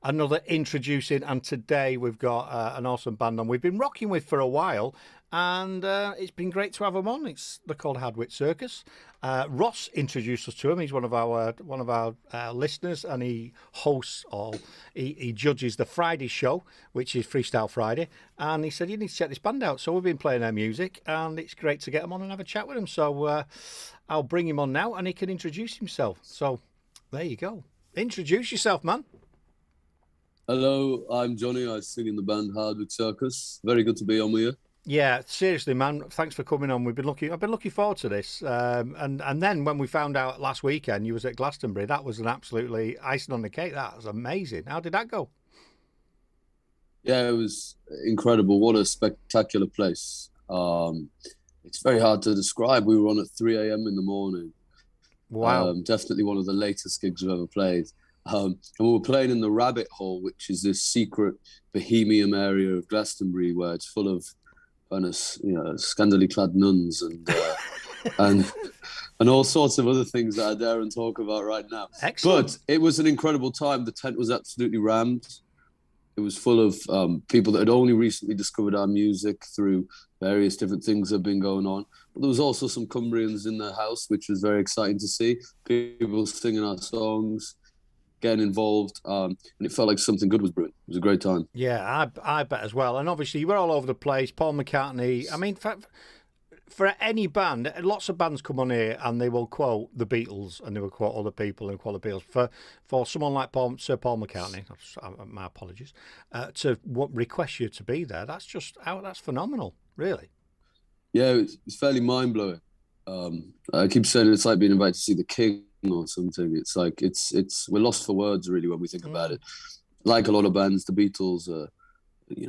another Introducing, and today we've got an awesome band on we've been rocking with for a while, and it's been great to have them on. They're called Hardwicke Circus. Ross introduced us to him. He's one of our listeners, and he hosts he judges the Friday show, which is Freestyle Friday, and he said you need to check this band out. So we've been playing their music, and it's great to get him on and have a chat with him. So I'll bring him on now, and he can introduce himself. So there you go. Introduce yourself, man. Hello, I'm Johnny. I sing in the band Hardwood Circus. Very good to be on with you. Yeah, seriously, man. Thanks for coming on. I've been looking forward to this. And then when we found out last weekend you was at Galstonbury, that was an absolutely icing on the cake. That was amazing. How did that go? Yeah, it was incredible. What a spectacular place. It's very hard to describe. We were on at 3 a.m. in the morning. Wow. Definitely one of the latest gigs we've ever played. And we were playing in the Rabbit Hole, which is this secret bohemian area of Glastonbury where it's full of kind of, scantily clad nuns and all sorts of other things that I daren't talk about right now. Excellent. But it was an incredible time. The tent was absolutely rammed. It was full of people that had only recently discovered our music through various different things that have been going on. But there was also some Cumbrians in the house, which was very exciting to see. People singing our songs, getting involved, and it felt like something good was brewing. It was a great time. Yeah, I bet as well. And obviously you were all over the place. Paul McCartney. I mean, for any band, lots of bands come on here and they will quote the Beatles and they will quote other people and quote the Beatles. For someone like Sir Paul McCartney, my apologies, to request you to be there, that's phenomenal, really. Yeah, it's fairly mind blowing. I keep saying it's like being invited to see the King or something. It's like we're lost for words really when we think about it. Like a lot of bands, the Beatles,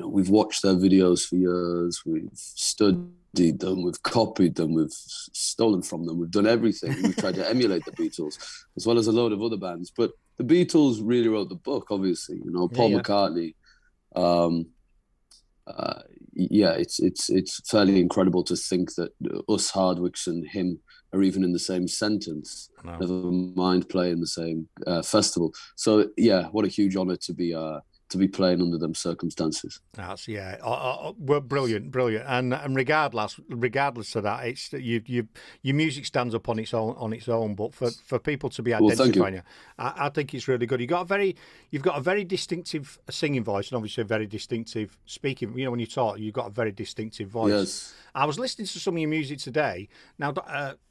we've watched their videos for years, we've studied them, we've copied them, we've stolen from them, we've done everything. We've tried to emulate the Beatles as well as a load of other bands. But the Beatles really wrote the book, obviously. Paul McCartney. It's fairly incredible to think that us Hardwickes and him are even in the same sentence. No. Never mind playing the same festival. So yeah, what a huge honour to be playing under them circumstances. That's we're brilliant, and regardless of that, it's your music stands up on its own. But for people to be identifying you, I think it's really good. You've got a very distinctive singing voice, and obviously a very distinctive speaking. When you talk, you've got a very distinctive voice. Yes. I was listening to some of your music today. Now,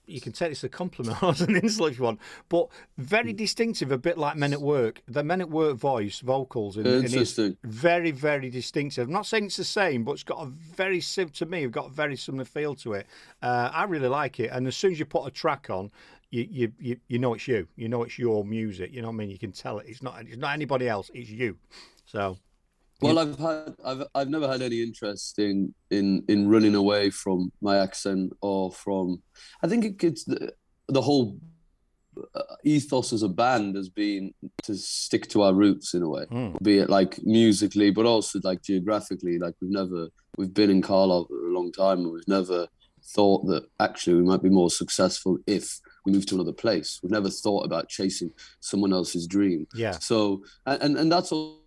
you can take this as a compliment or as an insult if you want, but very distinctive, a bit like Men at Work. The Men at Work voice, vocals, and it's very, very distinctive. I'm not saying it's the same, but it's got a very very similar feel to it. I really like it, and as soon as you put a track on, you know it's you. You know it's your music. You know what I mean? You can tell it. It's not anybody else. It's you. So. Well, I've never had any interest in running away from my accent or from. I think it's the whole ethos as a band has been to stick to our roots in a way, be it like musically, but also like geographically. Like we've been in Carlie for a long time, and we've never thought that actually we might be more successful if we move to another place. We've never thought about chasing someone else's dream. Yeah. So and that's all.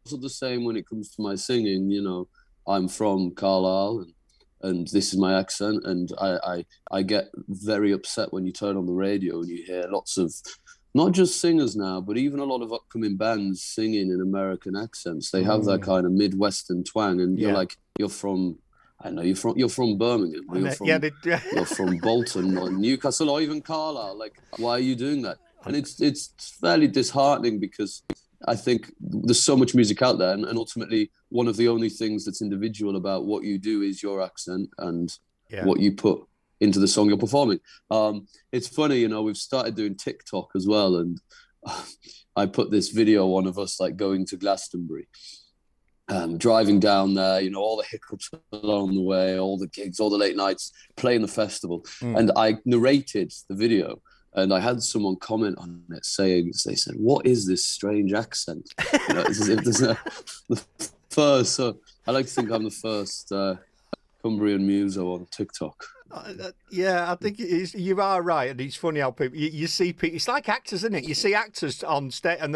Also the same when it comes to my singing. I'm from Carlisle and this is my accent, and I get very upset when you turn on the radio and you hear lots of not just singers now, but even a lot of upcoming bands singing in American accents. They have that kind of Midwestern twang, and you're like, you're from Birmingham, or you're from Bolton or Newcastle or even Carlisle. Like, why are you doing that? And it's fairly disheartening because I think there's so much music out there, and ultimately one of the only things that's individual about what you do is your accent and what you put into the song you're performing. It's funny, we've started doing TikTok as well, and I put this video on of us like going to Glastonbury, driving down there, all the hiccups along the way, all the gigs, all the late nights, playing the festival, and I narrated the video. And I had someone comment on it they said, "What is this strange accent?" It's as if there's the first. So I like to think I'm the first Cumbrian muso on TikTok. Yeah, I think it is. You are right, and it's funny how people you see people. It's like actors, isn't it? You see actors on stage, and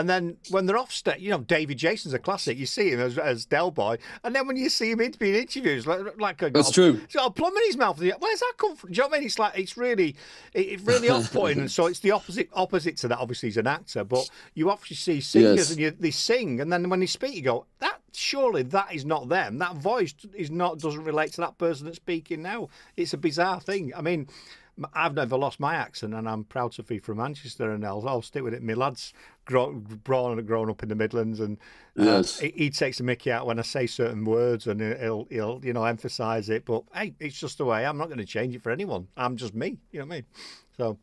then when they're off stage, David Jason's a classic. You see him as Del Boy, and then when you see him being interviewed, That's true. He's got a plum in his mouth. Where's that come from? Do you know what I mean? It's like it's really off-putting, and so it's the opposite to that. Obviously, he's an actor, but you obviously see singers, and they sing, and then when they speak, you go, surely that is not them. That voice doesn't relate to that person that's speaking now. It's a bizarre thing. I mean, I've never lost my accent, and I'm proud to be from Manchester, and I'll stick with it. My lad's grown up in the Midlands, and he takes the mickey out when I say certain words, and he'll emphasise it. But hey, it's just the way. I'm not going to change it for anyone. I'm just me. You know what I mean? So,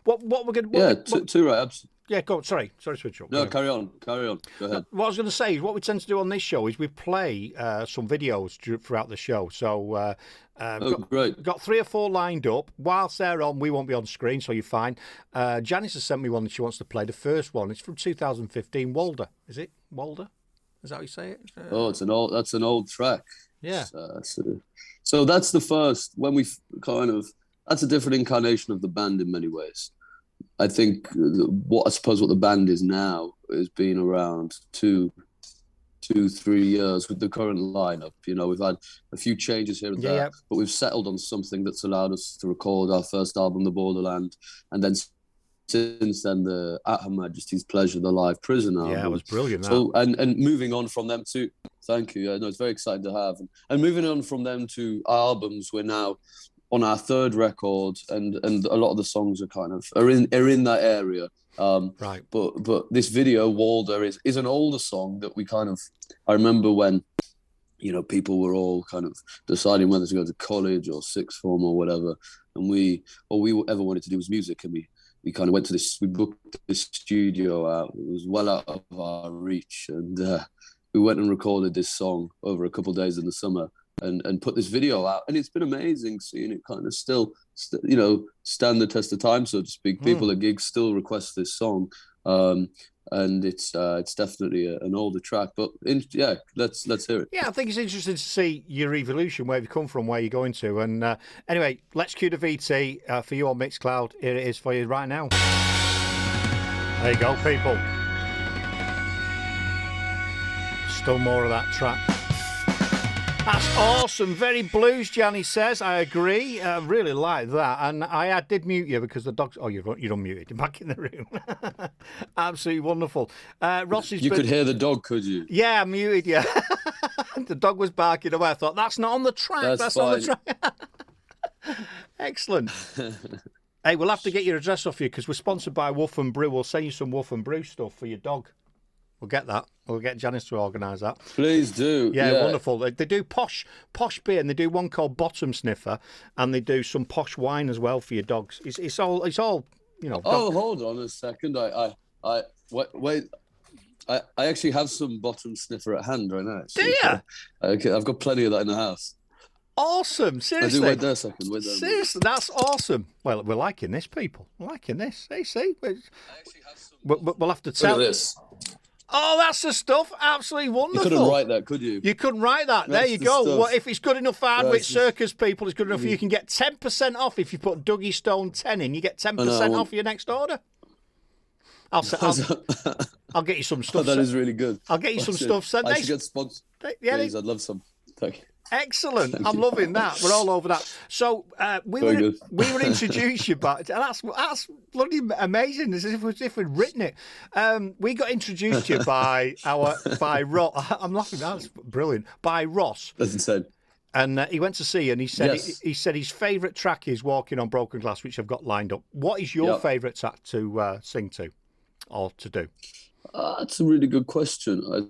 what we're going to too right. Yeah, go on. Sorry to switch up. No, carry on. Go ahead. What I was going to say is what we tend to do on this show is we play some videos throughout the show. So great. Got 3 or 4 lined up. Whilst they're on, we won't be on screen, so you're fine. Janice has sent me one that she wants to play. The first one, it's from 2015, Walder. Is it Walder? Is that how you say it? That's an old track. Yeah. So that's the first, when we that's a different incarnation of the band in many ways. I think what the band is now has been around 2-3 years with the current lineup. We've had a few changes here and there, but we've settled on something that's allowed us to record our first album, The Borderland, and then since then the At Her Majesty's Pleasure, the live prison album. Yeah, it was brilliant. So and moving on from them to, thank you. It's very exciting to have, and moving on from them to our albums, we're now on our 3rd record, and a lot of the songs are in that area. Right. But this video, Walder, is an older song that I remember when, people were all kind of deciding whether to go to college or sixth form or whatever, and all we ever wanted to do was music, and we kind of went to we booked this studio out. It was well out of our reach, and we went and recorded this song over a couple of days in the summer. And put this video out, and it's been amazing seeing it kind of still stand the test of time, so to speak. People at gigs still request this song, and it's definitely an older track, but let's hear it. Yeah, I think it's interesting to see your evolution, where you've come from, where you're going to, and anyway, let's cue the VT for you on Mixcloud. Here it is for you right now. There you go, people. Still more of that track. That's awesome. Very blues, Janny says. I agree. Really like that. And I did mute you because the dogs... Oh, you're unmuted. You're back in the room. Absolutely wonderful. Ross is... You could hear the dog, could you? Yeah, I muted you. The dog was barking away. I thought, that's not on the track. That's on the track. Excellent. Hey, we'll have to get your address off you because we're sponsored by Woof and Brew. We'll send you some Woof and Brew stuff for your dog. We'll get that. We'll get Janice to organise that. Please do. Yeah, wonderful. They do posh beer, and they do one called Bottom Sniffer, and they do some posh wine as well for your dogs. It's all Oh, hold on a second. Wait. I actually have some Bottom Sniffer at hand right now. Actually. Do you? Okay, I've got plenty of that in the house. Awesome. Seriously. I do. Wait there a second. Wait there. Seriously, that's awesome. Well, we're liking this, people. We're liking this. Hey, see? I actually have some. We'll have to tell. Look at this. Oh, that's the stuff. Absolutely wonderful. You couldn't write that, could you? You couldn't write that. There you go. Well, if it's good enough for Hardwicke Circus people, it's good enough. You can get 10% off if you put Duggystone 10 in. You get 10% off your next order. I'll get you some stuff. Oh, that is really good. I'll get you some stuff sent. I should get sponsored. Yeah, please, I'd love some. Thank you. Excellent. I'm loving that. We're all over that. So we were introduced you back. That's bloody amazing. As if we'd written it. We got introduced to you by Ross. I'm laughing. That's brilliant. By Ross. That's insane. And he went to see, and he said he said his favourite track is "Walking on Broken Glass," which I've got lined up. What is your favourite track to sing to or to do? That's a really good question. I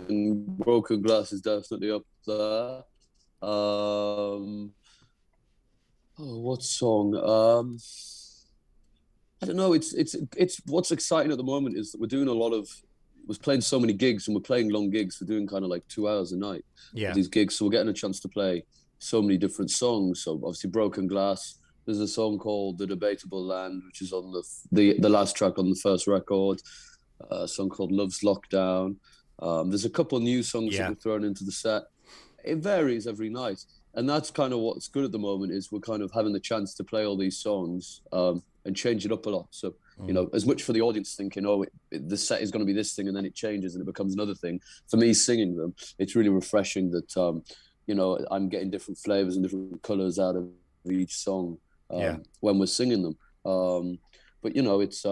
think Broken Glass is definitely up there. What song? I don't know. It's what's exciting at the moment is that we're doing we're playing so many gigs, and we're playing long gigs. We're doing kind of like 2 hours a night. Yeah. These gigs, so we're getting a chance to play so many different songs. So obviously, Broken Glass. There's a song called "The Debatable Land," which is on the last track on the first record. A song called "Love's Lockdown." There's a couple of new songs that we're throwing into the set. It varies every night. And that's kind of what's good at the moment, is we're kind of having the chance to play all these songs and change it up a lot. So, you know, as much for the audience thinking, oh, the set is going to be this thing, and then it changes and it becomes another thing. For me, singing them, it's really refreshing that, you know, I'm getting different flavors and different colors out of each song when we're singing them. But, you know, it's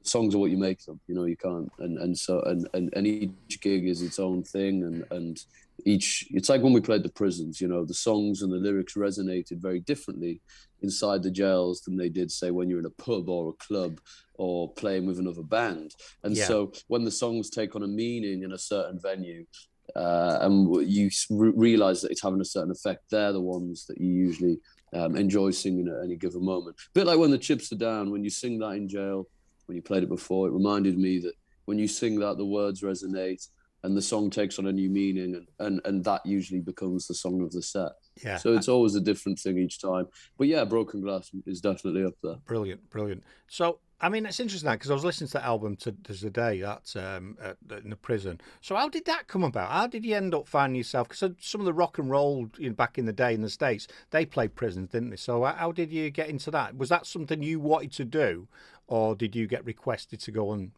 songs are what you make them, you know, you can't. And each gig is its own thing. And it's like when we played the prisons, you know, the songs and the lyrics resonated very differently inside the jails than they did, say, when you're in a pub or a club or playing with another band. And so when the songs take on a meaning in a certain venue, and you realize that it's having a certain effect, they're the ones that you usually enjoy singing at any given moment. A bit like when the chips are down, when you sing that in jail, when you played it before, it reminded me that when you sing that, the words resonate and the song takes on a new meaning, and that usually becomes the song of the set. Yeah. So it's always a different thing each time. But yeah, Broken Glass is definitely up there. Brilliant. So, I mean, it's interesting because I was listening to the album today, that's in the prison. So how did that come about? How did you end up finding yourself? Because some of the rock and roll back in the day in the States, they played prisons, didn't they? So how did you get into that? Was that something you wanted to do, or did you get requested to go and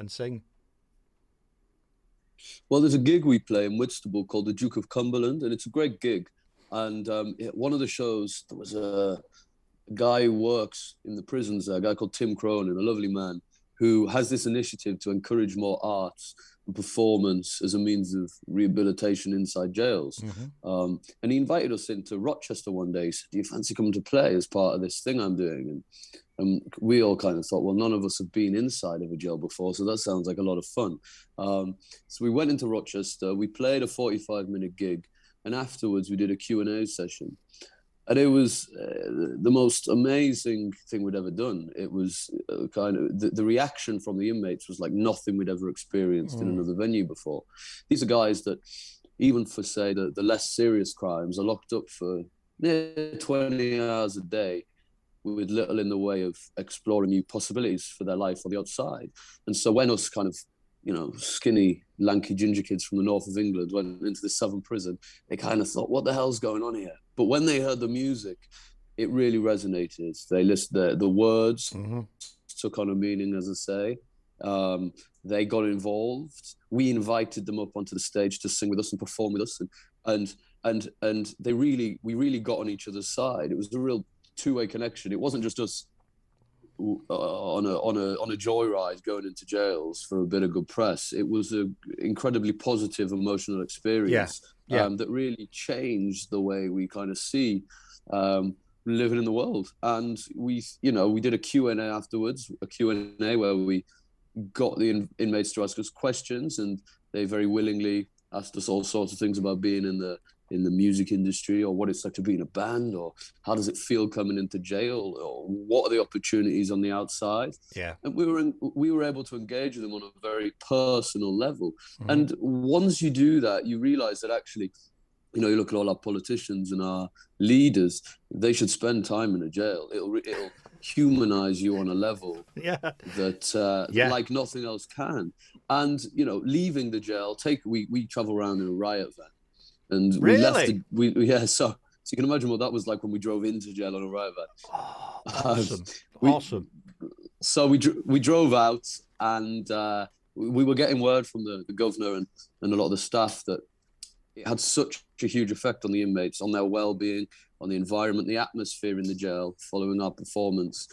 sing? Well, there's a gig we play in Whitstable called the Duke of Cumberland, and it's a great gig. And one of the shows, there was a guy who works in the prisons, a guy called Tim Cronin, a lovely man, who has this initiative to encourage more arts and performance as a means of rehabilitation inside jails. Mm-hmm. And he invited us into Rochester one day. He said, do you fancy coming to play as part of this thing I'm doing? And we all kind of thought, well, none of us have been inside of a jail before, so that sounds like a lot of fun. So we went into Rochester, we played a 45-minute gig, and afterwards we did a Q&A session. And it was the most amazing thing we'd ever done. It was kind of, the reaction from the inmates was like nothing we'd ever experienced in another venue before. These are guys that, even for, say, the less serious crimes, are locked up for near 20 hours a day with little in the way of exploring new possibilities for their life on the outside. And so when us kind of, you know, skinny, lanky ginger kids from the north of England went into the southern prison, they kind of thought, what the hell's going on here? But when they heard the music, it really resonated. They listened, the words took on a meaning, as I say. They got involved. We invited them up onto the stage to sing with us and perform with us. And we really got on each other's side. It was a real two-way connection. It wasn't just us on a joyride going into jails for a bit of good press. It was an incredibly positive emotional experience that really changed the way we kind of see living in the world. And we did a Q&A afterwards, a Q&A where we got the inmates to ask us questions, and they very willingly asked us all sorts of things about being in the music industry, or what it's like to be in a band, or how does it feel coming into jail, or what are the opportunities on the outside. And we were able to engage with them on a very personal level. And once you do that, you realize that actually, you know, you look at all our politicians and our leaders, they should spend time in a jail. It'll humanize you on a level that like nothing else can. And, you know, leaving the jail, we travel around in a riot van. And we left so you can imagine what that was like when we drove into jail on a riot van. Awesome. So we drove out, and we were getting word from the governor and a lot of the staff that it had such a huge effect on the inmates, on their well-being, on the environment, the atmosphere in the jail following our performance,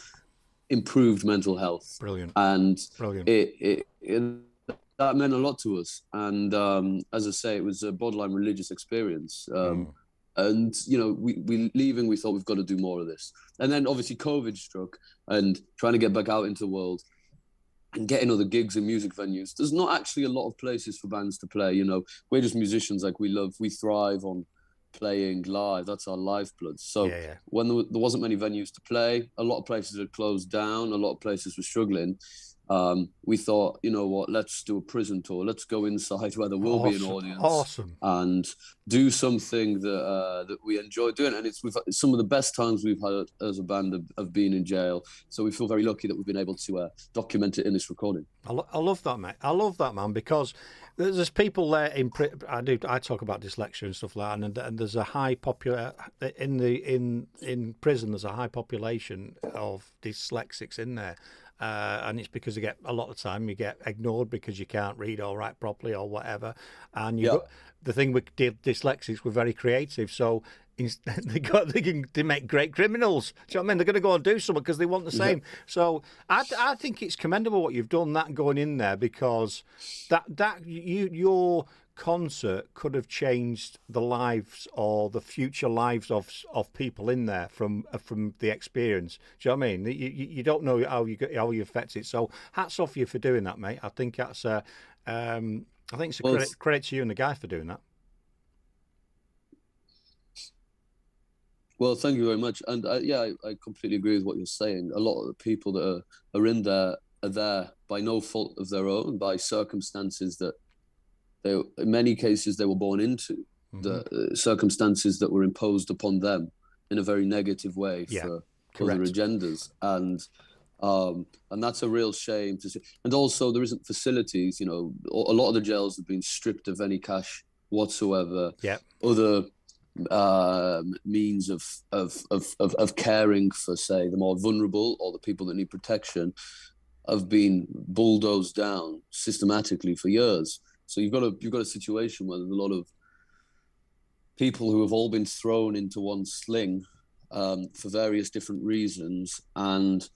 improved mental health. Brilliant. And Brilliant. That meant a lot to us. And as I say, it was a borderline religious experience. And, you know, we leaving, we thought we've got to do more of this. And then obviously COVID struck, and trying to get back out into the world and getting other gigs in music venues. There's not actually a lot of places for bands to play. You know, we're just musicians. Like, we thrive on playing live. That's our lifeblood. So when there wasn't many venues to play, a lot of places had closed down, a lot of places were struggling. we thought, you know what, let's do a prison tour. Let's go inside where there will be an audience, and do something that we enjoy doing. And it's some of the best times we've had as a band have been in jail. So we feel very lucky that we've been able to document it in this recording. I love that, mate. I love that, man, because there's people there I talk about dyslexia and stuff like that, and there's a high in prison. There's a high population of dyslexics in there. And it's because a lot of time you get ignored because you can't read or write properly or whatever. And the thing with dyslexics, we're very creative, so they make great criminals. Do you know what I mean? They're going to go and do something because they want the same. So I think it's commendable what you've done, that going in there, because your concert could have changed the lives or the future lives of people in there from the experience. Do you know what I mean? You don't know how you affect it. So hats off you for doing that, mate. I think that's it's a credit to you and the guy for doing that. Well, thank you very much. And I completely agree with what you're saying. A lot of the people that are in there are there by no fault of their own, by circumstances that in many cases they were born into, the circumstances that were imposed upon them in a very negative way for other agendas, and that's a real shame to see. And also, there isn't facilities. You know, a lot of the jails have been stripped of any cash whatsoever. Yeah. Other means of caring for, say, the more vulnerable or the people that need protection have been bulldozed down systematically for years. So you've got a situation where there's a lot of people who have all been thrown into one sling for various different reasons, and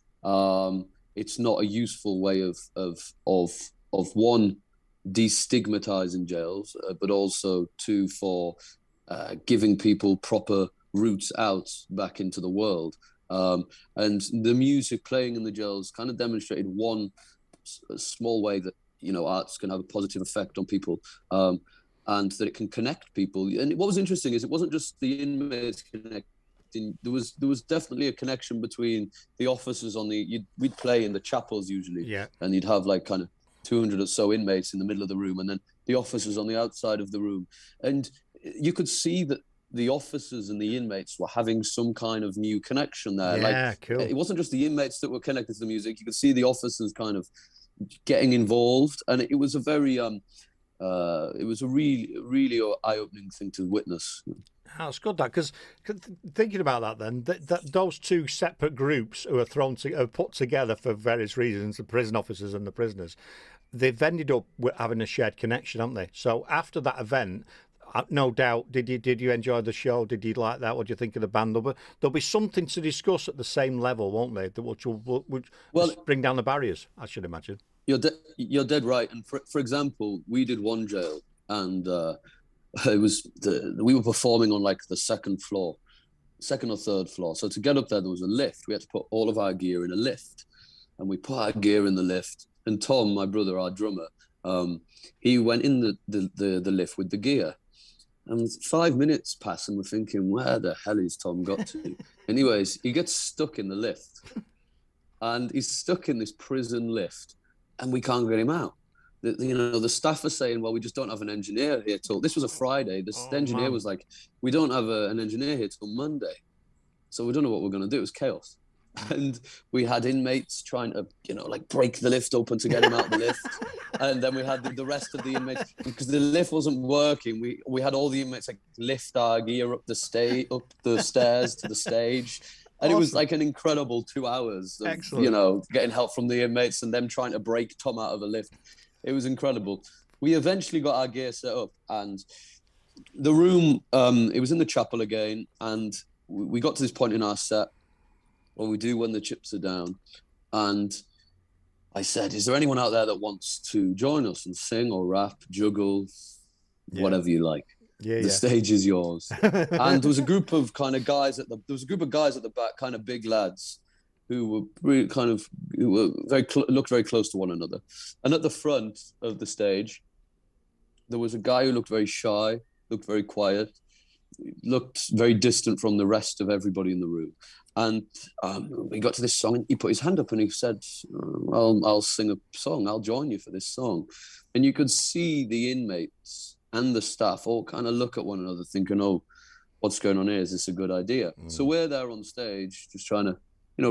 it's not a useful way of one, destigmatizing jails, but also two, for giving people proper routes out back into the world. And the music playing in the jails kind of demonstrated one small way that, you know, arts can have a positive effect on people, and that it can connect people. And what was interesting is it wasn't just the inmates connecting. There was definitely a connection between the officers we'd play in the chapels usually, and you'd have like kind of 200 or so inmates in the middle of the room, and then the officers on the outside of the room, and you could see that the officers and the inmates were having some kind of new connection there. Cool. It wasn't just the inmates that were connected to the music. You could see the officers kind of getting involved, and it was a very really eye-opening thing to witness. That's good, that, because thinking about that, then that those two separate groups who are put together for various reasons, the prison officers and the prisoners, they've ended up having a shared connection, haven't they? So after that event, no doubt, did you enjoy the show? Did you like that? What do you think of the band? There'll be something to discuss at the same level, won't they? Which will bring down the barriers, I should imagine. You're dead right. And for example, we did one jail, and we were performing on like the second or third floor. So to get up there was a lift. We had to put all of our gear in a lift, and we put our gear in the lift. And Tom, my brother, our drummer, he went in the lift with the gear. And 5 minutes pass, and we're thinking, where the hell is Tom got to? Anyways, he gets stuck in the lift, and he's stuck in this prison lift, and we can't get him out. The staff are saying, well, we just don't have an engineer here till, this was a Friday. The engineer was like, we don't have an engineer here till Monday. So we don't know what we're going to do. It was chaos. And we had inmates trying to, break the lift open to get him out of the lift. And then we had the rest of the inmates, because the lift wasn't working. We had all the inmates like lift our gear up the stairs to the stage. And It was like an incredible 2 hours of, getting help from the inmates and them trying to break Tom out of the lift. It was incredible. We eventually got our gear set up, and the room, it was in the chapel again. And we got to this point in our set, what we do when the chips are down. And I said, is there anyone out there that wants to join us and sing or rap, juggle, whatever you like? The stage is yours. And there was a group of guys at the back, kind of big lads, who were really looked very close to one another. And at the front of the stage, there was a guy who looked very shy, looked very quiet. looked very distant from the rest of everybody in the room. And we got to this song, and he put his hand up and he said, I'll sing a song. I'll join you for this song. And you could see the inmates and the staff all kind of look at one another thinking, oh, what's going on here? Is this a good idea? So we're there on stage just trying to,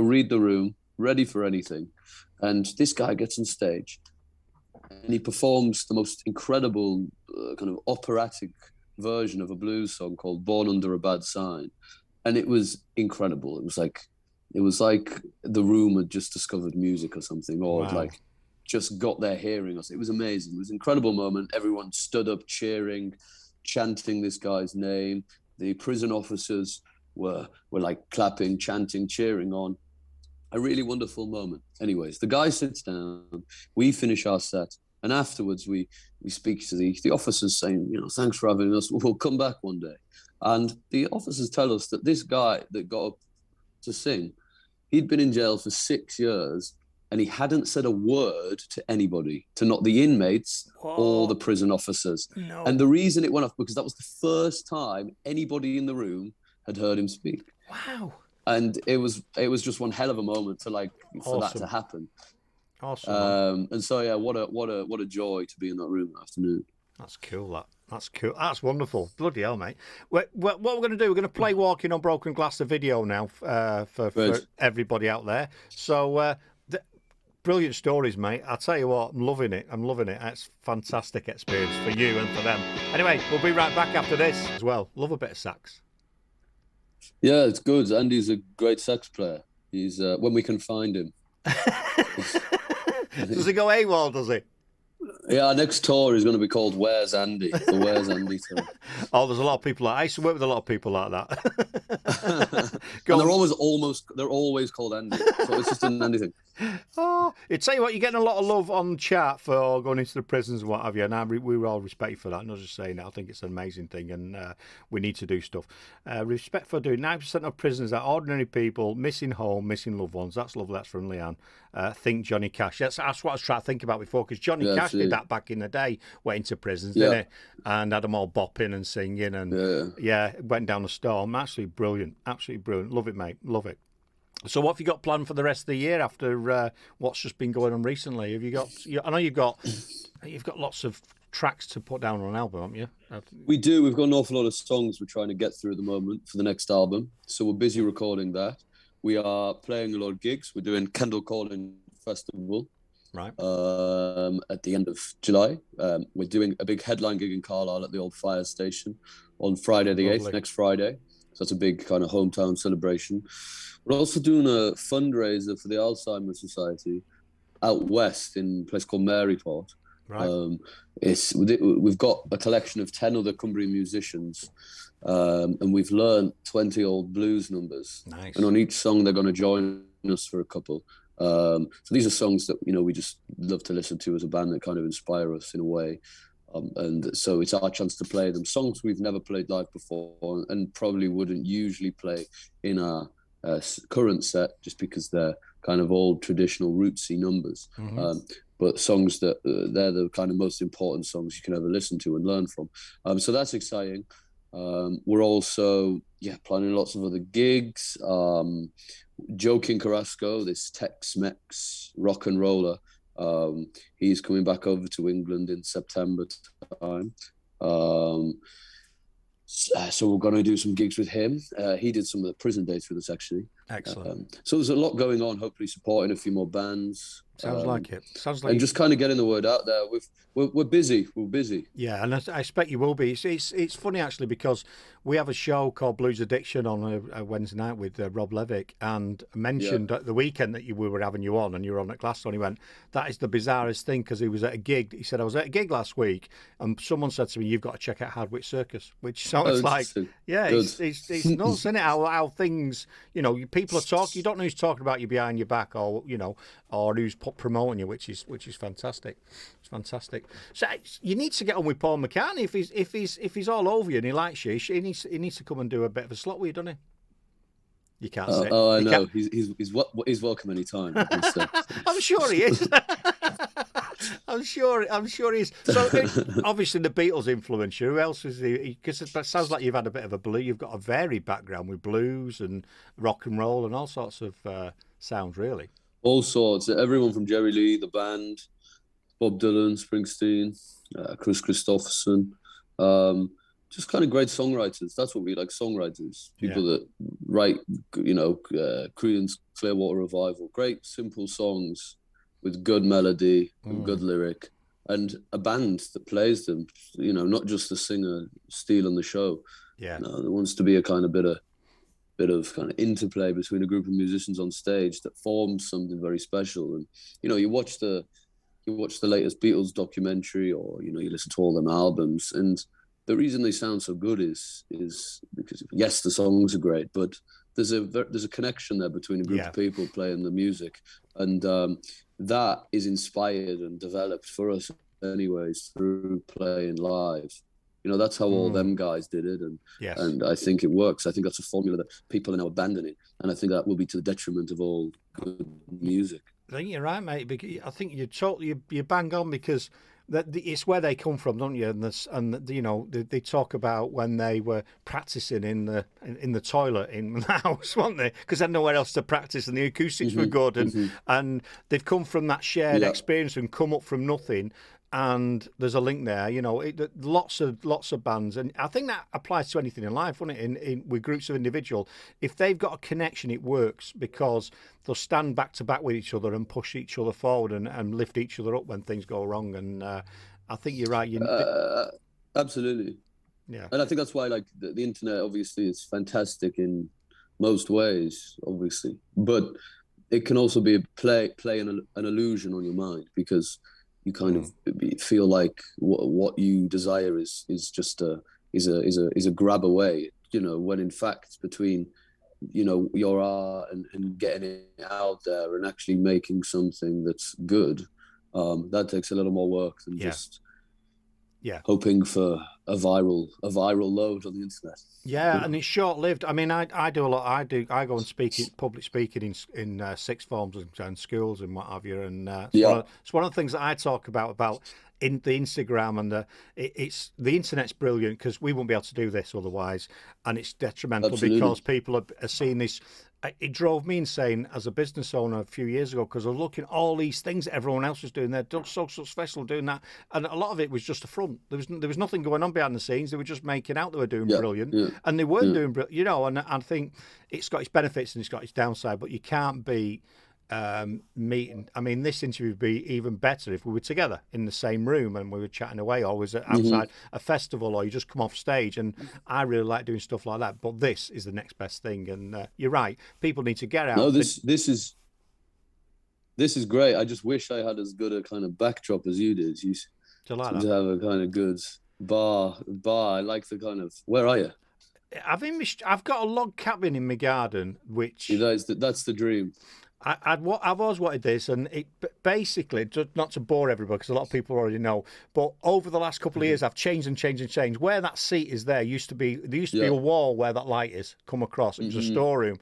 read the room, ready for anything. And this guy gets on stage and he performs the most incredible kind of operatic version of a blues song called Born Under a Bad Sign. And it was incredible. It was like the room had just discovered music or something, or like just got their hearing us. It was amazing. It was an incredible moment. Everyone stood up cheering, chanting this guy's name. The prison officers were like clapping, chanting, cheering on. A really wonderful moment. Anyways, the guy sits down, we finish our set, and afterwards we speak to the officers saying, thanks for having us. We'll come back one day. And the officers tell us that this guy that got up to sing, he'd been in jail for 6 years and he hadn't said a word to anybody, to not the inmates or the prison officers. No. And the reason it went off, because that was the first time anybody in the room had heard him speak. Wow. And it was just one hell of a moment for that to happen. Awesome. And so yeah, what a joy to be in that room that afternoon. That's cool. That's cool. That's wonderful. Bloody hell, mate. What we're going to do, we're going to play Walking on Broken Glass, the video now for everybody out there. So brilliant stories, mate. I'll tell you what, I'm loving it. It's fantastic experience for you and for them. Anyway, we'll be right back after this as well. Love a bit of sax. Yeah, it's good. Andy's a great sax player. He's when we can find him. Does he go AWOL, does he? Yeah, our next tour is going to be called Where's Andy? The Where's Andy tour. Oh, there's a lot of people I used to work with a lot of people like that. And they're always called Andy. So it's just an Andy thing. Oh, I tell you what, you're getting a lot of love on chat for going into the prisons and what have you, and we all respect you for that. Not just saying that, I think it's an amazing thing, and we need to do stuff. Respect for doing 9% of prisoners are ordinary people, missing home, missing loved ones. That's lovely. That's from Leanne. Think Johnny Cash. That's what I was trying to think about before, because Johnny Cash did that back in the day. Went into prisons, didn't he? And had them all bopping and singing, and went down the storm. Absolutely brilliant. Love it, mate. Love it. So what have you got planned for the rest of the year after what's just been going on recently? Have you got? I know you've got lots of tracks to put down on an album, haven't you? We do. We've got an awful lot of songs we're trying to get through at the moment for the next album. So we're busy recording that. We are playing a lot of gigs. We're doing Kendall Calling Festival, right? At the end of July. We're doing a big headline gig in Carlisle at the old fire station on Friday the 8th, next Friday. So that's a big kind of hometown celebration. We're also doing a fundraiser for the Alzheimer's Society out west in a place called Maryport. Right. We've got a collection of 10 other Cumbrian musicians, and we've learned 20 old blues numbers. Nice. And on each song, they're going to join us for a couple. So these are songs that we just love to listen to as a band that kind of inspire us in a way. And so it's our chance to play them. Songs we've never played live before and probably wouldn't usually play in our current set, just because they're kind of old traditional rootsy numbers. Mm-hmm. But songs that they're the kind of most important songs you can ever listen to and learn from. So that's exciting. We're also planning lots of other gigs. Joe King Carrasco, this Tex-Mex rock and roller, he's coming back over to England in September time. So we're going to do some gigs with him. He did some of the prison dates with us, actually. Excellent. So there's a lot going on, hopefully supporting a few more bands. Sounds like it. And just kind of getting the word out there. We're busy. We're busy. Yeah, and I expect you will be. It's funny, actually, because we have a show called Blues Addiction on a Wednesday night with Rob Levick, and mentioned at the weekend that we were having you on, and you were on at Glasto, and he went, that is the bizarrest thing, because he was at a gig. He said, I was at a gig last week, and someone said to me, you've got to check out Hardwicke Circus, which sounds like, it's nuts, isn't it? How things, people are talking, you don't know who's talking about you behind your back, or, or who's promoting you, which is fantastic. It's fantastic. So you need to get on with Paul McCartney if he's all over you and he likes you. He needs to come and do a bit of a slot with you, doesn't he? You can't say. Oh, I know. He's welcome any time. I'm sure he is. I'm sure he is. So obviously the Beatles influence you. Who else is he? Because it sounds like you've had a bit of a blue. You've got a varied background with blues and rock and roll and all sorts of sounds, really. All sorts. Everyone from Jerry Lee, the band, Bob Dylan, Springsteen, Chris Christopherson. Just kind of great songwriters. That's what we like, songwriters. People that write, Creedence Clearwater Revival. Great, simple songs with good melody and good lyric. And a band that plays them, not just the singer stealing the show. Yeah. There wants to be a kind of bit of kind of interplay between a group of musicians on stage that forms something very special. And, you watch the latest Beatles documentary, or, you listen to all them albums, and the reason they sound so good is because, yes, the songs are great, but there's a connection there between a group of people playing the music, and that is inspired and developed for us anyways through playing live. That's how all them guys did it, and I think it works. I think that's a formula that people are now abandoning, and I think that will be to the detriment of all good music. I think you're right, mate. I think you're bang on, because it's where they come from, don't you? And they talk about when they were practicing in the toilet in the house, weren't they? Because they had nowhere else to practice, and the acoustics were good, and they've come from that shared experience and come up from nothing. And there's a link there, lots of bands, and I think that applies to anything in life, wouldn't it? In with groups of individuals, if they've got a connection, it works, because they'll stand back to back with each other and push each other forward and lift each other up when things go wrong. And I think you're right. Absolutely. Yeah. And I think that's why, like, the internet obviously is fantastic in most ways, obviously, but it can also be an illusion on your mind, because you kind of feel like what you desire is just a grab away, when in fact between your art and getting it out there and actually making something that's good, that takes a little more work than just hoping for a viral load on the internet. Yeah, and it's short-lived. I mean, I do a lot. I go and speak public speaking in sixth forms and schools and what have you. And it's one of the things that I talk about in the Instagram, and it's the internet's brilliant, because we wouldn't be able to do this otherwise, and it's detrimental because people are seeing this. It drove me insane as a business owner a few years ago, because I was looking at all these things that everyone else was doing. They're so successful doing that, and a lot of it was just a front. There was nothing going on behind the scenes. They were just making out they were doing brilliant, and they weren't doing brilliant. And I think it's got its benefits and it's got its downside, but you can't be meeting. I mean, this interview would be even better if we were together in the same room and we were chatting away, or was outside a festival, or you just come off stage. And I really like doing stuff like that, but this is the next best thing. And you're right, people need to get out. No, this is great. I just wish I had as good a kind of backdrop as you did. You to like to have a kind of good bar. I like the kind of. Where are you? I've got a log cabin in my garden, which that's the dream. I've always wanted this, and it basically, just not to bore everybody, because a lot of people already know, but over the last couple of years, I've changed. Where that seat is there used to be a wall where that light is come across. It was a storeroom,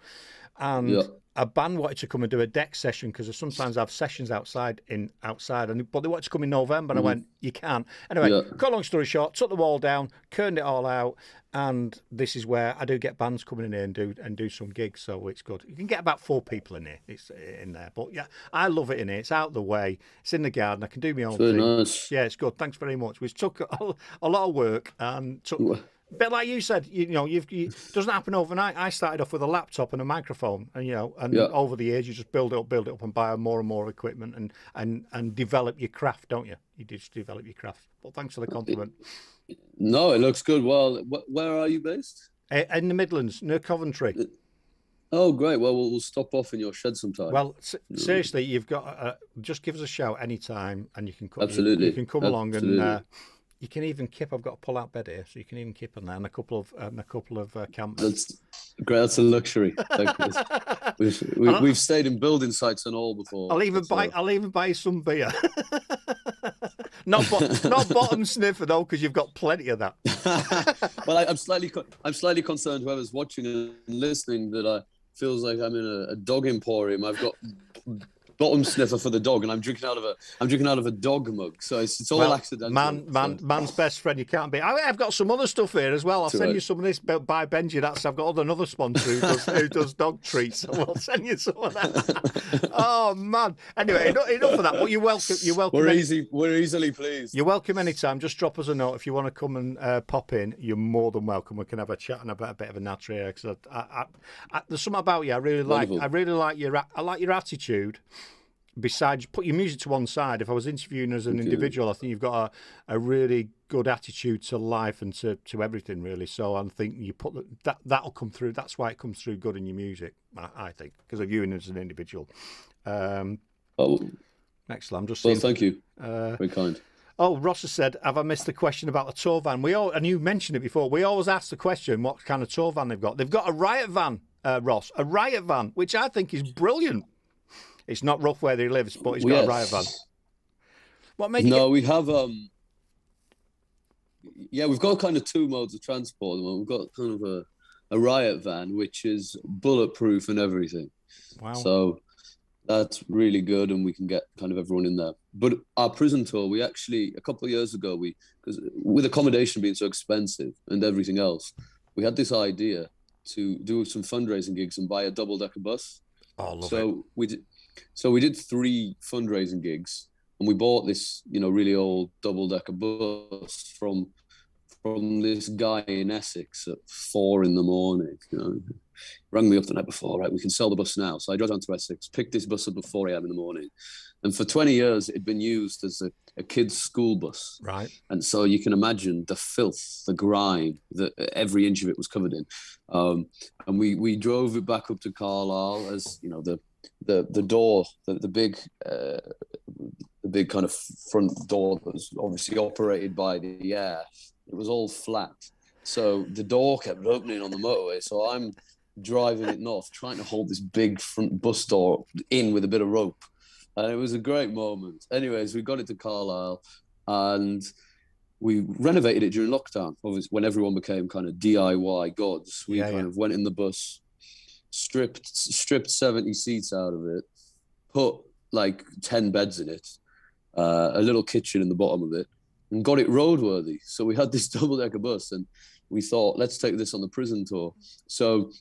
and a band wanted to come and do a deck session, because sometimes I have sessions outside, but they wanted to come in November, and I went, you can't. Anyway, cut a long story short, took the wall down, kerned it all out, and this is where I do get bands coming in here and do some gigs, so it's good. You can get about 4 people in here. It's in there, but yeah, I love it in here. It's out of the way. It's in the garden. I can do my own thing. Nice. Yeah, it's good. Thanks very much. Which took a lot of work and took. A bit like you said, it doesn't happen overnight. I started off with a laptop and a microphone, and over the years you just build it up, and buy more and more equipment, and develop your craft, don't you? You just develop your craft. Well, thanks for the compliment. No, it looks good. Well, where are you based? In the Midlands, near Coventry. Oh, great. Well, we'll stop off in your shed sometime. Well, seriously, you've got just give us a shout anytime, and you can come. Absolutely, you can come along and. You can even kip. I've got a pull-out bed here, so you can even kip on there, and a couple of campers. That's great. That's a luxury. We've stayed in building sites and all before. I'll even buy some beer. Not bottom sniffer though, because you've got plenty of that. Well, I'm slightly concerned. Whoever's watching and listening, that I feels like I'm in a dog emporium. I've got bottom sniffer for the dog, and I'm drinking out of a dog mug. So it's all accidental. Man's best friend. You can't be. I've got some other stuff here as well. I'll send you some of this by Benji. I've got another sponsor who does dog treats. So we'll send you some of that. Oh man. Anyway, enough of that. But you're welcome. We're easily pleased. You're welcome anytime. Just drop us a note if you want to come and pop in. You're more than welcome. We can have a chat and a bit of a natter here. Because there's something about you I really like. Wonderful. I really like your attitude. Besides, put your music to one side. If I was interviewing as an individual, I think you've got a really good attitude to life and to everything, really. So I think you put that'll come through. That's why it comes through good in your music, I think, because of you as an individual. Excellent. I'm just saying. Well, thank you. Very kind. Oh, Ross has said, have I missed the question about the tour van? And you mentioned it before. We always ask the question, what kind of tour van they've got. They've got a riot van, Ross, a riot van, which I think is brilliant. It's not rough where he lives, but he's got a riot van. What made you? No, we have. We've got kind of two modes of transport. We've got kind of a riot van, which is bulletproof and everything. Wow. So that's really good, and we can get kind of everyone in there. But our prison tour, we actually a couple of years ago, because with accommodation being so expensive and everything else, we had this idea to do some fundraising gigs and buy a double-decker bus. Oh, love it. So we did 3 fundraising gigs, and we bought this, really old double-decker bus from this guy in Essex at 4 a.m. Rang me up the night before, right, we can sell the bus now. So I drove down to Essex, picked this bus up at 4 a.m. in the morning. And for 20 years, it had been used as a kid's school bus. Right. And so you can imagine the filth, the grime, that every inch of it was covered in. And we drove it back up to Carlisle as, the door, the big kind of front door that was obviously operated by the air. It was all flat. So the door kept opening on the motorway. So I'm driving it north, trying to hold this big front bus door in with a bit of rope. And it was a great moment. Anyways, we got it to Carlisle and we renovated it during lockdown, obviously, when everyone became kind of DIY gods. We went in the bus, stripped 70 seats out of it, put like 10 beds in it, a little kitchen in the bottom of it, and got it roadworthy. So we had this double-decker bus, and we thought, let's take this on the prison tour. So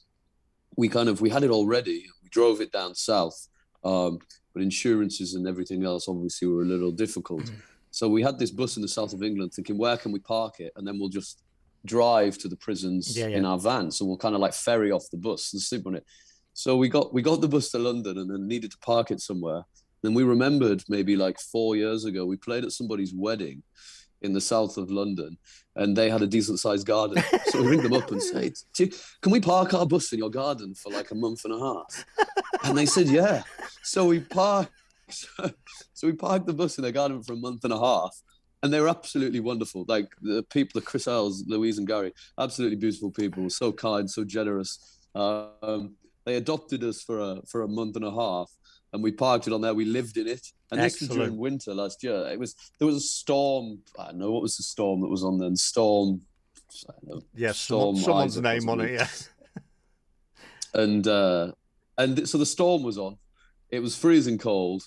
we had it all ready. We drove it down south, but insurances and everything else obviously were a little difficult. Mm-hmm. So we had this bus in the south of England, thinking, where can we park it? And then we'll just drive to the prisons in our van. So we'll kind of like ferry off the bus and sleep on it. So we got the bus to London and then needed to park it somewhere. Then we remembered maybe like 4 years ago, we played at somebody's wedding in the south of London, and they had a decent sized garden. So we ring them up and say, can we park our bus in your garden for like a month and a half? And they said, yeah. So we parked the bus in their garden for a month and a half. And they were absolutely wonderful. Like the people, the Chris Ells, Louise and Gary, absolutely beautiful people, so kind, so generous. They adopted us for a month and a half, and we parked it on there. We lived in it. And Excellent. This was during winter last year. There was a storm. I don't know what was the storm that was on then. Storm. Someone's name on it. Yeah. And so the storm was on. It was freezing cold.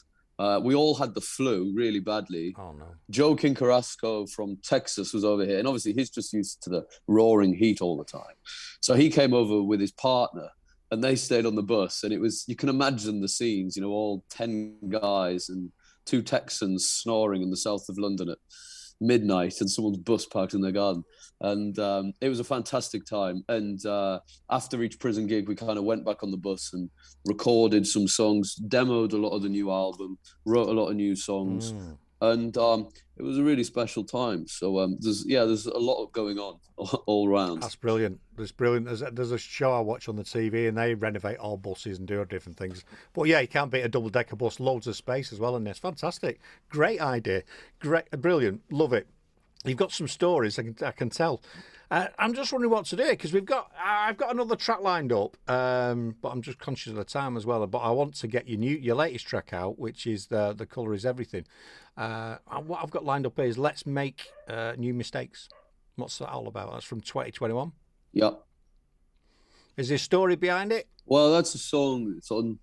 We all had the flu really badly. Oh no! Joe King Carrasco from Texas was over here, and obviously he's just used to the roaring heat all the time. So he came over with his partner, and they stayed on the bus. And it was, you can imagine the scenes, all 10 guys and 2 Texans snoring in the south of London at midnight, and someone's bus parked in their garden. And it was a fantastic time. And after each prison gig, we kind of went back on the bus and recorded some songs, demoed a lot of the new album, wrote a lot of new songs. And it was a really special time. So there's a lot going on all around. That's brilliant. It's brilliant. There's a show I watch on the TV, and they renovate all buses and do different things. But yeah, you can't beat a double-decker bus. Loads of space as well in this. Fantastic. Great idea. Great, brilliant. Love it. You've got some stories, I can tell. I'm just wondering what to do, because I've got another track lined up, but I'm just conscious of the time as well. But I want to get your latest track out, which is the Colour Is Everything. What I've got lined up here is Let's Make New Mistakes. What's that all about? That's from 2021. Yeah. Is there a story behind it? Well, that's a song. It's on.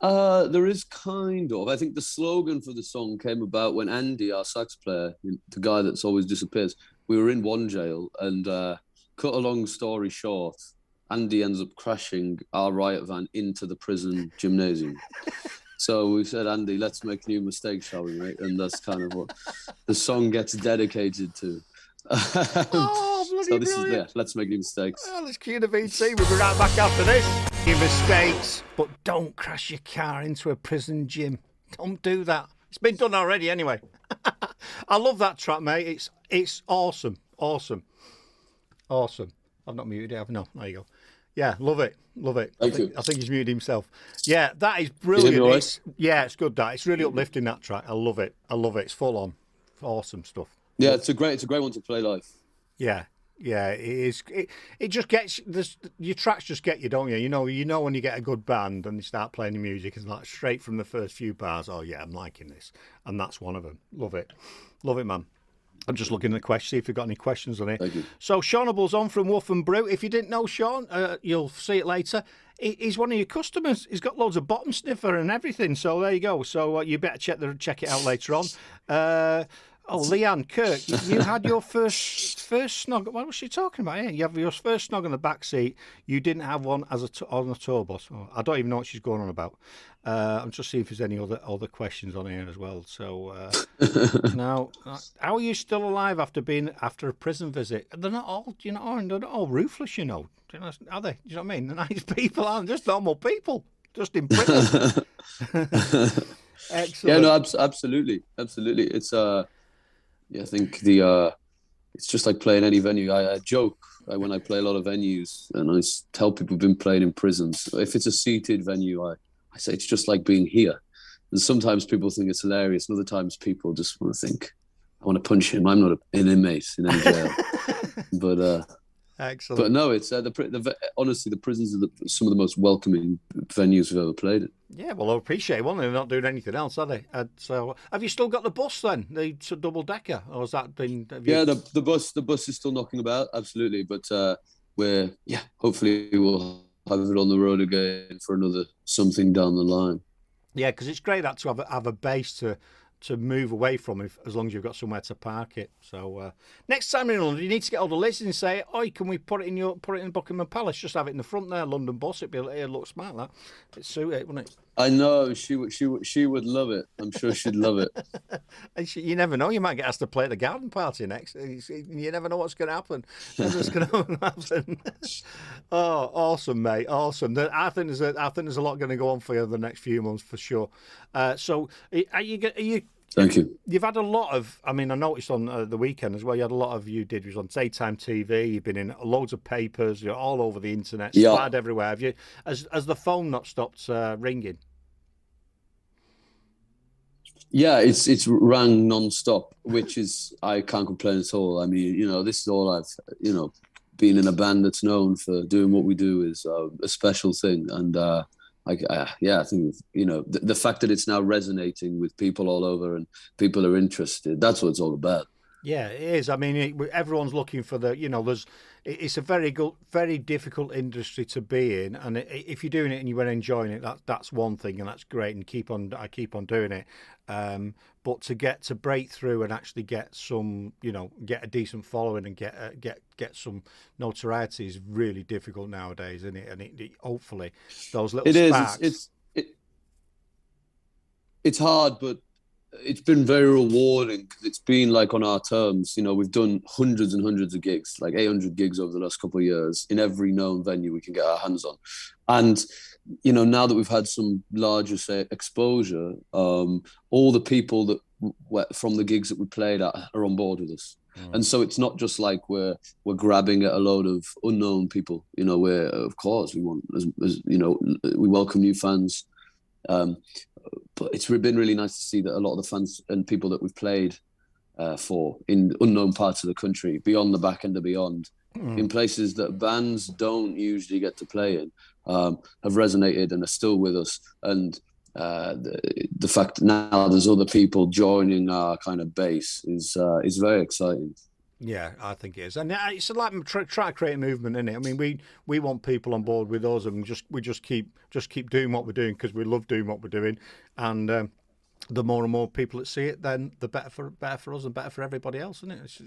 There is kind of. I think the slogan for the song came about when Andy, our sax player, the guy that's always disappears, we were in one jail, and cut a long story short, Andy ends up crashing our riot van into the prison gymnasium. So we said, Andy, let's make new mistakes, shall we, mate? And that's kind of what the song gets dedicated to. Oh, bloody so this brilliant. is let's make new mistakes. Well, let's cue the VT. We'll be right back after this. Your mistakes, but don't crash your car into a prison gym. Don't do that. It's been done already anyway. I love that track, mate. It's awesome. Awesome. I've not muted it, have I? No, there you go. Yeah, love it. Thank you. I think he's muted himself. Yeah, that is brilliant. Right? It's good. It's really uplifting, that track. I love it. It's full on. Awesome stuff. Yeah, it's a great one to play live. Yeah, it is. It just gets your tracks just get you, don't you? You know when you get a good band and they start playing the music, it's like straight from the first few bars. Oh yeah, I'm liking this, and that's one of them. Love it, man. I'm just looking at the questions, see if you've got any questions on it. Thank you. So Sean Hubble's on from Woof and Brew. If you didn't know Sean, you'll see it later. He's one of your customers. He's got loads of bottom sniffer and everything. So there you go. So you better check it out later on. Leanne, Kirk, you had your first snog. What was she talking about? Yeah, you have your first snog on the back seat. You didn't have one on a tour bus. Oh, I don't even know what she's going on about. I'm just seeing if there's any other questions on here as well. So now, how are you still alive after a prison visit? They're not all, they're not all ruthless, are they? Do you know what I mean? They're nice people, aren't they? Just normal people, just in prison. Excellent. Yeah, no, absolutely. It's I think it's just like playing any venue. I joke when I play a lot of venues, and I tell people who've been playing in prisons, if it's a seated venue, I say it's just like being here. And sometimes people think it's hilarious, and other times people just want to think, I want to punch him. I'm not an inmate in any jail. But excellent. But no, it's honestly, the prisons are some of the most welcoming venues we've ever played in. Yeah, well, I appreciate it. Well, they're not doing anything else, are they? So, have you still got the bus then, the double decker, or has that been? Yeah, the bus is still knocking about, absolutely. But hopefully we'll have it on the road again for another something down the line. Yeah, because it's great that to have a base to move away from as long as you've got somewhere to park it. So next time in London, you need to get all the lists and say, "Oh, can we put it in Buckingham Palace? Just have it in the front there, London bus. It'll look smart. That it'd suit it, wouldn't it?" I know she would love it. I'm sure she'd love it. And you never know. You might get asked to play at the garden party next. You never know what's going to happen. What's going to happen? Oh, awesome, mate! Awesome. I think there's a lot going to go on for you the next few months for sure. So, are you? Thank you. You've had a lot of. I mean, I noticed on the weekend as well. You had a lot of. You did was on daytime TV. You've been in loads of papers. You're all over the internet. Yeah. Splattered everywhere. Have you? Has the phone not stopped ringing? Yeah, it's rang non-stop, which is, I can't complain at all. I mean, this is all I've, being in a band that's known for doing what we do is a special thing. And I think, the fact that it's now resonating with people all over and people are interested, that's what it's all about. Yeah, it is. I mean, everyone's looking for it's a very difficult industry to be in, and if you're doing it and you're enjoying it, that's one thing, and that's great, and I keep on doing it. But to break through and actually get some, get a decent following and get some notoriety is really difficult nowadays, isn't it? And it hopefully those little sparks. It's hard, but it's been very rewarding because it's been like on our terms. We've done hundreds and hundreds of gigs, like 800 gigs over the last couple of years in every known venue we can get our hands on. And, now that we've had some larger, say, exposure, all the people that from the gigs that we played at are on board with us. And so it's not just like we're grabbing at a load of unknown people, where, of course, we want, we welcome new fans. But it's been really nice to see that a lot of the fans and people that we've played for in unknown parts of the country, beyond the back end and beyond, in places that bands don't usually get to play in, have resonated and are still with us. And the fact that now there's other people joining our kind of base is very exciting. Yeah, I think it is, and it's like try to create a movement, isn't it? I mean, we want people on board with us, and we just keep doing what we're doing because we love doing what we're doing, and the more and more people that see it, then the better for us and better for everybody else, isn't it?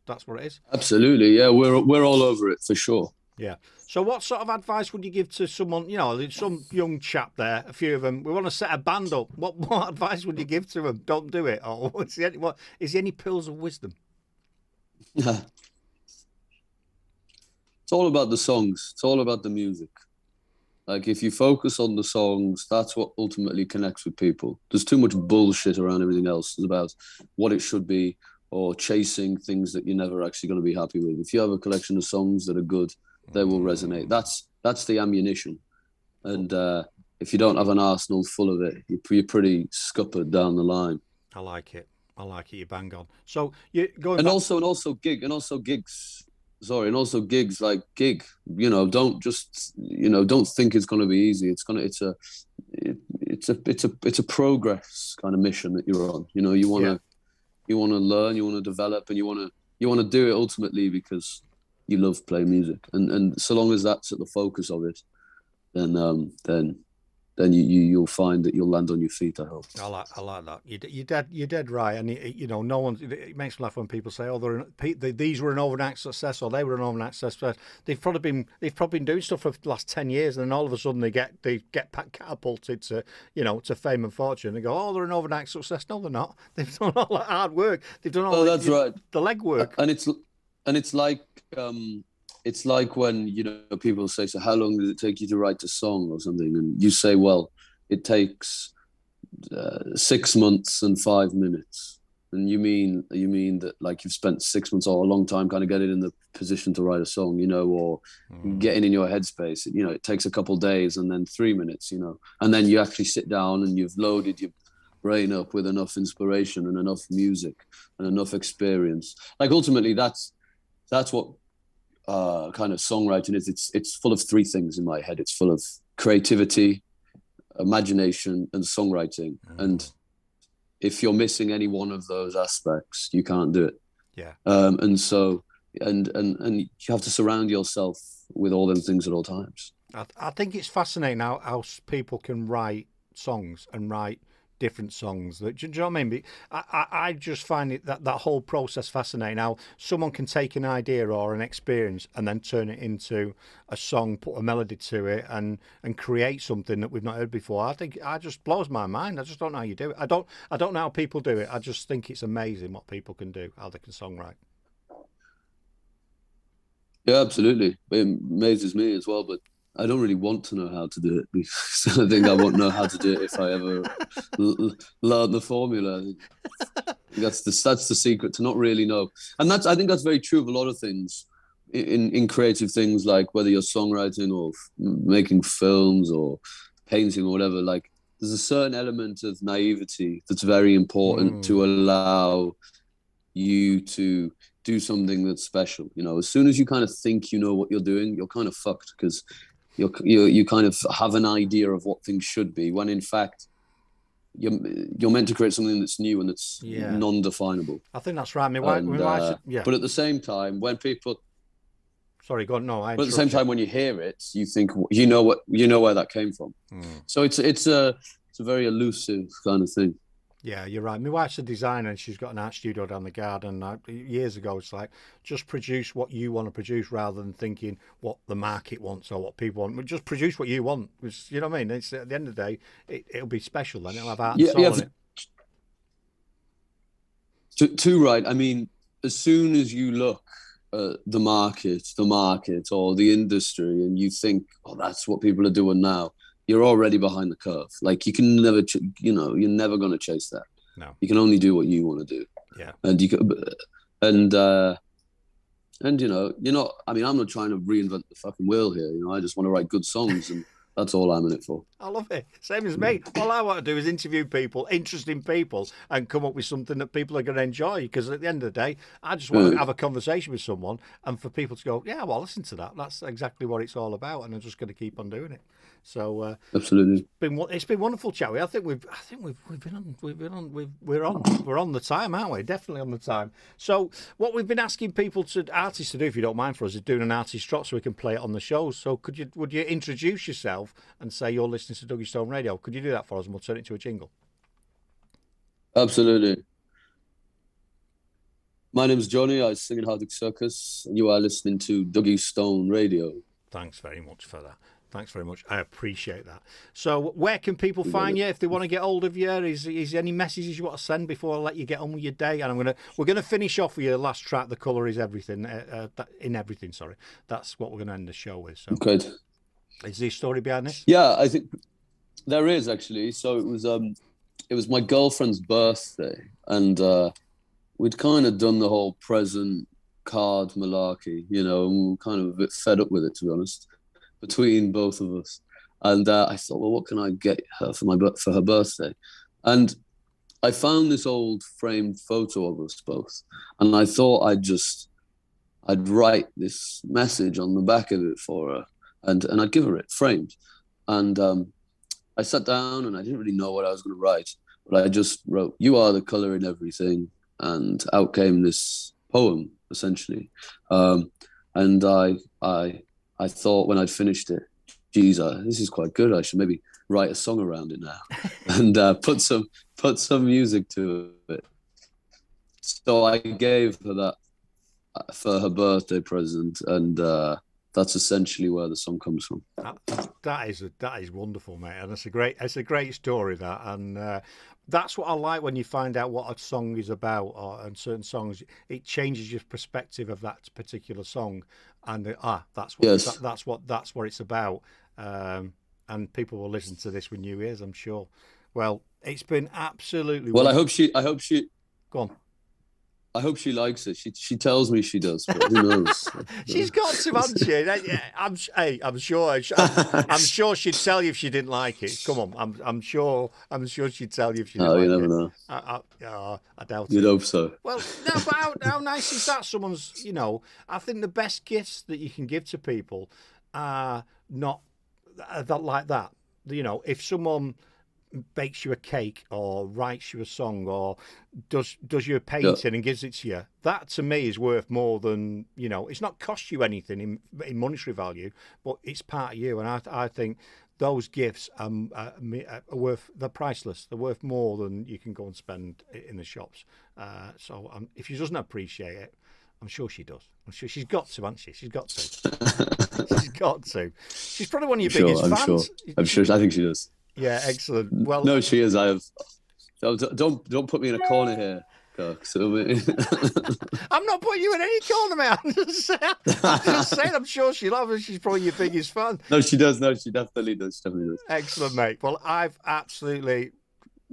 That's what it is. Absolutely, yeah, we're all over it for sure. Yeah. So, what sort of advice would you give to someone? There's some young chap there, a few of them. We want to set a band up. What advice would you give to them? Don't do it. Or is there any pills of wisdom? Yeah. It's all about the songs. It's all about the music. Like, if you focus on the songs, that's what ultimately connects with people. There's too much bullshit around everything else. It's about what it should be or chasing things that you're never actually going to be happy with. If you have a collection of songs that are good, they will resonate. That's the ammunition. And if you don't have an arsenal full of it, you're pretty scuppered down the line. I like it. You bang on. So you going and back... also gigs. Sorry, and also gigs like gig. Don't just don't think it's going to be easy. It's a progress kind of mission that you're on. You want to learn, you want to develop, and you want to do it ultimately because you love playing music. And so long as that's at the focus of it, then you'll find that you'll land on your feet, I hope. I like that. You're dead right. And no one. It makes me laugh when people say, "Oh, these were an overnight success," or "They were an overnight success." They've probably been doing stuff for the last 10 years, and then all of a sudden they get catapulted to to fame and fortune. They go, "Oh, they're an overnight success." No, they're not. They've done all that hard work. They've done all that's right. The legwork. And it's like. It's like when, people say, so how long does it take you to write a song or something? And you say, well, it takes 6 months and 5 minutes. And you mean that like you've spent 6 months or a long time kind of getting in the position to write a song, or getting in your headspace. It takes a couple of days and then 3 minutes, and then you actually sit down and you've loaded your brain up with enough inspiration and enough music and enough experience. Like ultimately that's what kind of songwriting is. It's full of three things in my head. It's full of creativity, imagination, and songwriting. And if you're missing any one of those aspects, you can't do it. Yeah. And so you have to surround yourself with all those things at all times. I think it's fascinating how people can write songs and write different songs. Do you know what I mean? I just find it that whole process fascinating. How someone can take an idea or an experience and then turn it into a song, put a melody to it, and create something that we've not heard before. I think it just blows my mind. I just don't know how you do it. I don't know how people do it. I just think it's amazing what people can do, how they can songwrite. Yeah, absolutely. It amazes me as well, but I don't really want to know how to do it, because I think I won't know how to do it if I ever learn the formula. That's the secret, to not really know. And I think that's very true of a lot of things in creative things, like whether you're songwriting or making films or painting or whatever. Like, there's a certain element of naivety that's very important to allow you to do something that's special. As soon as you kind of think you know what you're doing, you're kind of fucked, because you kind of have an idea of what things should be, when in fact you're meant to create something that's new and that's non-definable. I think that's right. But at the same time, when people... Sorry, go on. No, but at the same time, when you hear it, you think you know where that came from. So it's a very elusive kind of thing. Yeah, you're right. My wife's a designer and she's got an art studio down the garden. Years ago, it's like, just produce what you want to produce rather than thinking what the market wants or what people want. Just produce what you want. You know what I mean? It's, at the end of the day, it'll be special then. It'll have art and soul in it. Too right. I mean, as soon as you look at the market or the industry and you think, oh, that's what people are doing now, you're already behind the curve. Like, you can never, you're never going to chase that. No. You can only do what you want to do. Yeah. And you're not, I mean, I'm not trying to reinvent the fucking wheel here. I just want to write good songs, and that's all I'm in it for. I love it. Same as me. All I want to do is interview people, interesting people, and come up with something that people are going to enjoy. Because at the end of the day, I just want to have a conversation with someone, and for people to go, yeah, well, listen to that. That's exactly what it's all about, and I'm just going to keep on doing it. So absolutely, it's been wonderful, chat. We're on the time, aren't we? Definitely on the time. So what we've been asking artists to do, if you don't mind, for us, is doing an artist drop so we can play it on the show. So would you introduce yourself and say you're listening to Duggystone Radio? Could you do that for us, and we'll turn it into a jingle? Absolutely. My name's Johnny. I sing in Hardwicke Circus, and you are listening to Duggystone Radio. Thanks very much for that. Thanks very much. I appreciate that. So where can people find you if they want to get hold of you? Is there any messages you want to send before I let you get on with your day? And we're gonna finish off with your last track, The Colour Is Everything, in Everything, sorry. That's what we're going to end the show with. So. Good. Is there a story behind this? Yeah, I think there is, actually. So it was my girlfriend's birthday, and we'd kind of done the whole present card malarkey, and we were kind of a bit fed up with it, to be honest, between both of us. And I thought, well, what can I get her for her birthday? And I found this old framed photo of us both, and I thought I'd write this message on the back of it for her, and I'd give her it framed. And I sat down, and I didn't really know what I was going to write, but I just wrote, "You are the colour in everything," and out came this poem, essentially. And I thought when I'd finished it, geez, this is quite good. I should maybe write a song around it now, and put some music to it. So I gave her that for her birthday present, and that's essentially where the song comes from. That is wonderful, mate, and it's a great story, that, and that's what I like when you find out what a song is about, and certain songs, it changes your perspective of that particular song, and that's what it's about, and people will listen to this with new ears, I'm sure. Well, it's been absolutely well. wonderful. I hope she. Go on. I hope she likes it. She tells me she does, but who knows? She's got to, hasn't she? I'm sure she'd tell you if she didn't like it. Come on, I'm sure she'd tell you if she didn't like it. You never know. I doubt it. You'd hope so. Well, no, but how nice is that? Someone's, I think the best gifts that you can give to people are not that like that. If someone bakes you a cake or writes you a song or does you a painting and gives it to you, that to me is worth more than, it's not cost you anything in monetary value, but it's part of you. And I think those gifts are they're priceless. They're worth more than you can go and spend in the shops. So if she doesn't appreciate it, I'm sure she does. I'm sure she's got to, hasn't she? She's got to. She's got to. She's probably one of your biggest fans. I'm sure. I think she does. Yeah, excellent. Well, no, she is. Don't put me in a corner here, Kirk. I'm not putting you in any corner, man. I'm just saying. I'm sure she loves her. She's probably your biggest fan. No, she does. No, she definitely does. Excellent, mate. Well, I've absolutely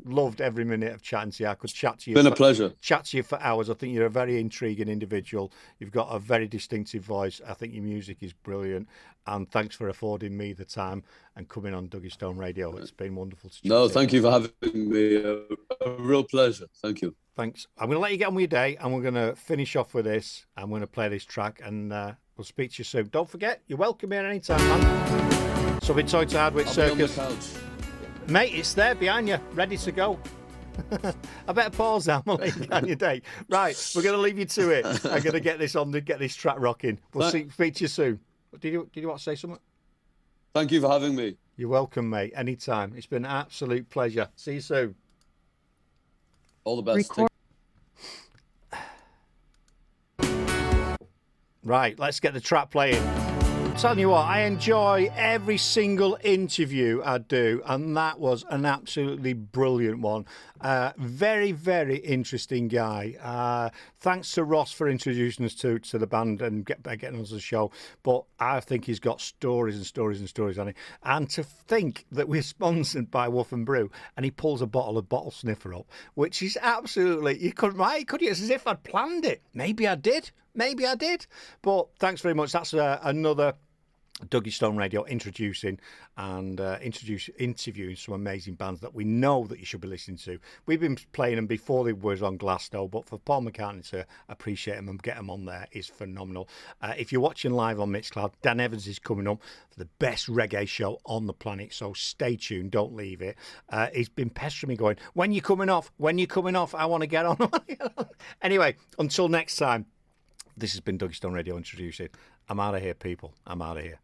loved every minute of chatting to you. I could chat to you. Been a pleasure. Chat to you for hours. I think you're a very intriguing individual. You've got a very distinctive voice. I think your music is brilliant. And thanks for affording me the time and coming on Duggystone Radio. It's been wonderful to chat. No, thank you for having me. A real pleasure. Thank you. Thanks. I'm going to let you get on with your day, and we're going to finish off with this. I'm going to play this track, and we'll speak to you soon. Don't forget, you're welcome here anytime, man. So we're talking to Hardwicke Circus. Mate, it's there behind you, ready to go. I better pause now, I'm late on your day. Right, we're going to leave you to it. I'm going to get this track rocking. We'll speak to you soon. Did you want to say something? Thank you for having me. You're welcome, mate. Anytime. It's been an absolute pleasure. See you soon. All the best. Right, let's get the track playing. I'm telling you what, I enjoy every single interview I do, and that was an absolutely brilliant one. Very, very interesting guy. Thanks to Ross for introducing us to the band and getting us the show. But I think he's got stories and stories and stories on it. And to think that we're sponsored by Woof and Brew, and he pulls a bottle sniffer up, which is absolutely, you couldn't write, could you? It's as if I'd planned it. Maybe I did. But thanks very much. That's another Duggystone Radio Introducing and interviewing some amazing bands that we know that you should be listening to. We've been playing them before they were on Glasto, but for Paul McCartney to appreciate them and get them on there is phenomenal. If you're watching live on Mixcloud, Dan Evans is coming up for the best reggae show on the planet, so stay tuned, don't leave it. He's been pestering me going, when you coming off? When you coming off? I want to get on. Anyway, until next time, this has been Duggystone Radio Introducing. I'm out of here, people. I'm out of here.